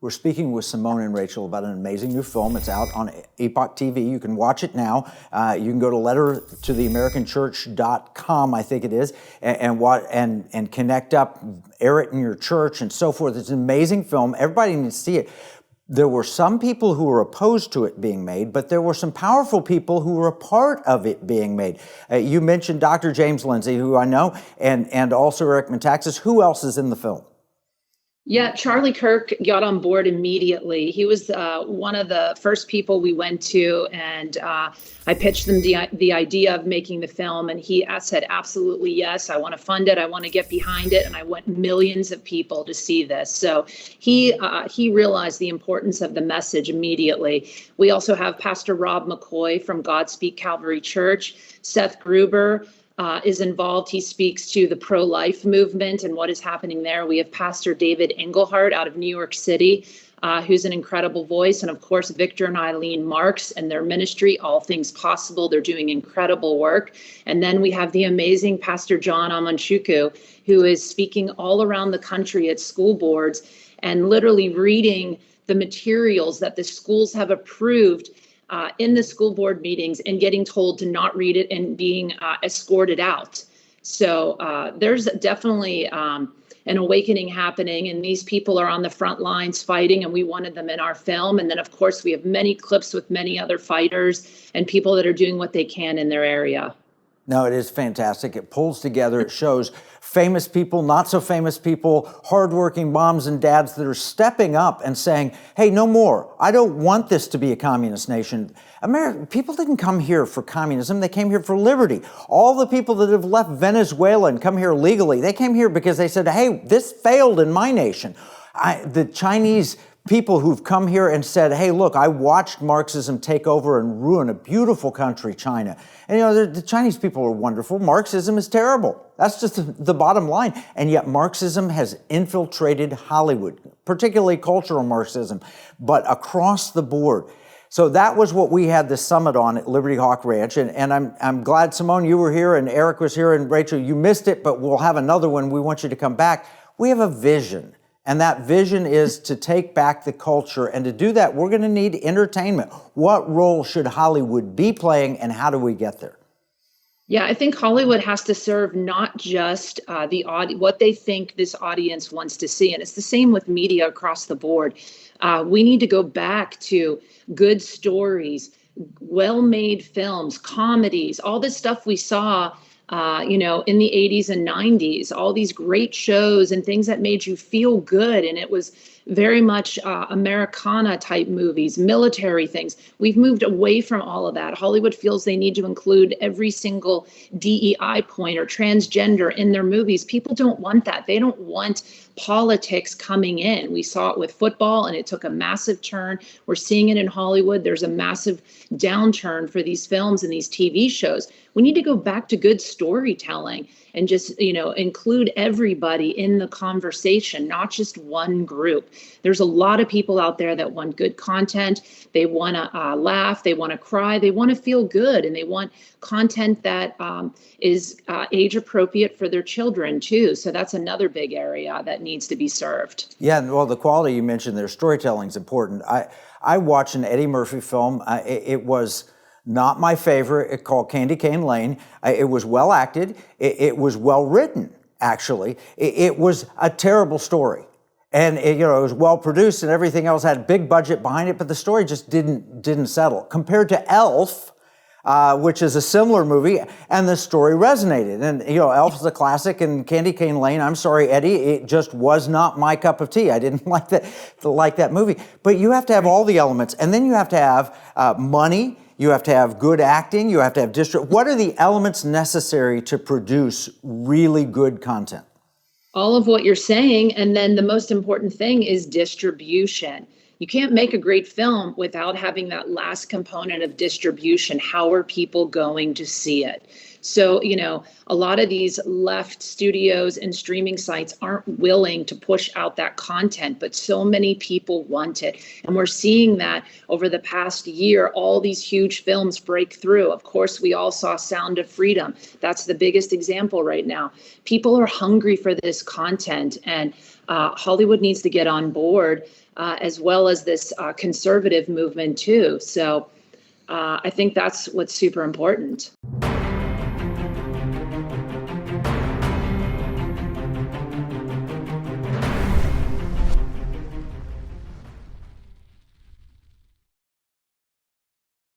We're speaking with Simone and Rachel about an amazing new film. It's out on Epoch TV. You can watch it now. You can go to lettertotheamericanchurch.com, I think it is, and connect up, air it in your church and so forth. It's an amazing film. Everybody needs to see it. There were some people who were opposed to it being made, but there were some powerful people who were a part of it being made. You mentioned Dr. James Lindsay, who I know, and also Eric Metaxas. Who else is in the film? Yeah, Charlie Kirk got on board immediately. He was one of the first people we went to, and I pitched them the idea of making the film, and he said, absolutely, yes, I want to fund it, I want to get behind it, and I want millions of people to see this. So he realized the importance of the message immediately. We also have Pastor Rob McCoy from Godspeak Calvary Church, Seth Gruber, is involved. He speaks to the pro-life movement and what is happening there. We have Pastor David Engelhardt out of New York City, who's an incredible voice. And of course, Victor and Eileen Marks and their ministry, All Things Possible. They're doing incredible work. And then we have the amazing Pastor John Amanchuku, who is speaking all around the country at school boards and literally reading the materials that the schools have approved in the school board meetings and getting told to not read it and being escorted out. So there's definitely an awakening happening, and these people are on the front lines fighting, and we wanted them in our film. And then, of course, we have many clips with many other fighters and people that are doing what they can in their area. No, it is fantastic. It pulls together, it shows famous people, not so famous people, hardworking moms and dads that are stepping up and saying, hey, no more. I don't want this to be a communist nation. People didn't come here for communism. They came here for liberty. All the people that have left Venezuela and come here legally, they came here because they said, hey, this failed in my nation. The Chinese people who've come here and said, hey, look, I watched Marxism take over and ruin a beautiful country, China. And, you know, the Chinese people are wonderful. Marxism is terrible. That's just the bottom line. And yet Marxism has infiltrated Hollywood, particularly cultural Marxism, but across the board. So that was what we had the summit on at Liberty Hawk Ranch. And I'm glad, Simone, you were here and Eric was here, and Rachel, you missed it, but we'll have another one. We want you to come back. We have a vision. And that vision is to take back the culture. And to do that, we're going to need entertainment. What role should Hollywood be playing, and how do we get there? Yeah, I think Hollywood has to serve not just what they think this audience wants to see. And it's the same with media across the board. We need to go back to good stories, well-made films, comedies, all this stuff we saw in the 80s and 90s, all these great shows and things that made you feel good. And it was very much Americana type movies, military things. We've moved away from all of that. Hollywood feels they need to include every single DEI point or transgender in their movies. People don't want that. They don't want politics coming in. We saw it with football, and it took a massive turn. We're seeing it in Hollywood. There's a massive downturn for these films and these TV shows. We need to go back to good storytelling and just, include everybody in the conversation, not just one group. There's a lot of people out there that want good content. They want to laugh. They want to cry. They want to feel good. And they want content that is age appropriate for their children, too. So that's another big area that needs to be served. Yeah, well, the quality you mentioned there, storytelling is important. I watched an Eddie Murphy film. It was not my favorite. It's called Candy Cane Lane. It was well acted. It was well written, actually. It was a terrible story. And it was well produced and everything else, had a big budget behind it, but the story just didn't settle. Compared to Elf, which is a similar movie, and the story resonated. And, Elf's a classic, and Candy Cane Lane, I'm sorry, Eddie, it just was not my cup of tea. I didn't like that movie. But you have to have all the elements, and then you have to have money, you have to have good acting, you have to have What are the elements necessary to produce really good content? All of what you're saying, and then the most important thing is distribution. You can't make a great film without having that last component of distribution. How are people going to see it? So, a lot of these left studios and streaming sites aren't willing to push out that content, but so many people want it. And we're seeing that over the past year, all these huge films break through. Of course, we all saw Sound of Freedom. That's the biggest example right now. People are hungry for this content, and Hollywood needs to get on board. as well as this conservative movement too. So I think that's what's super important.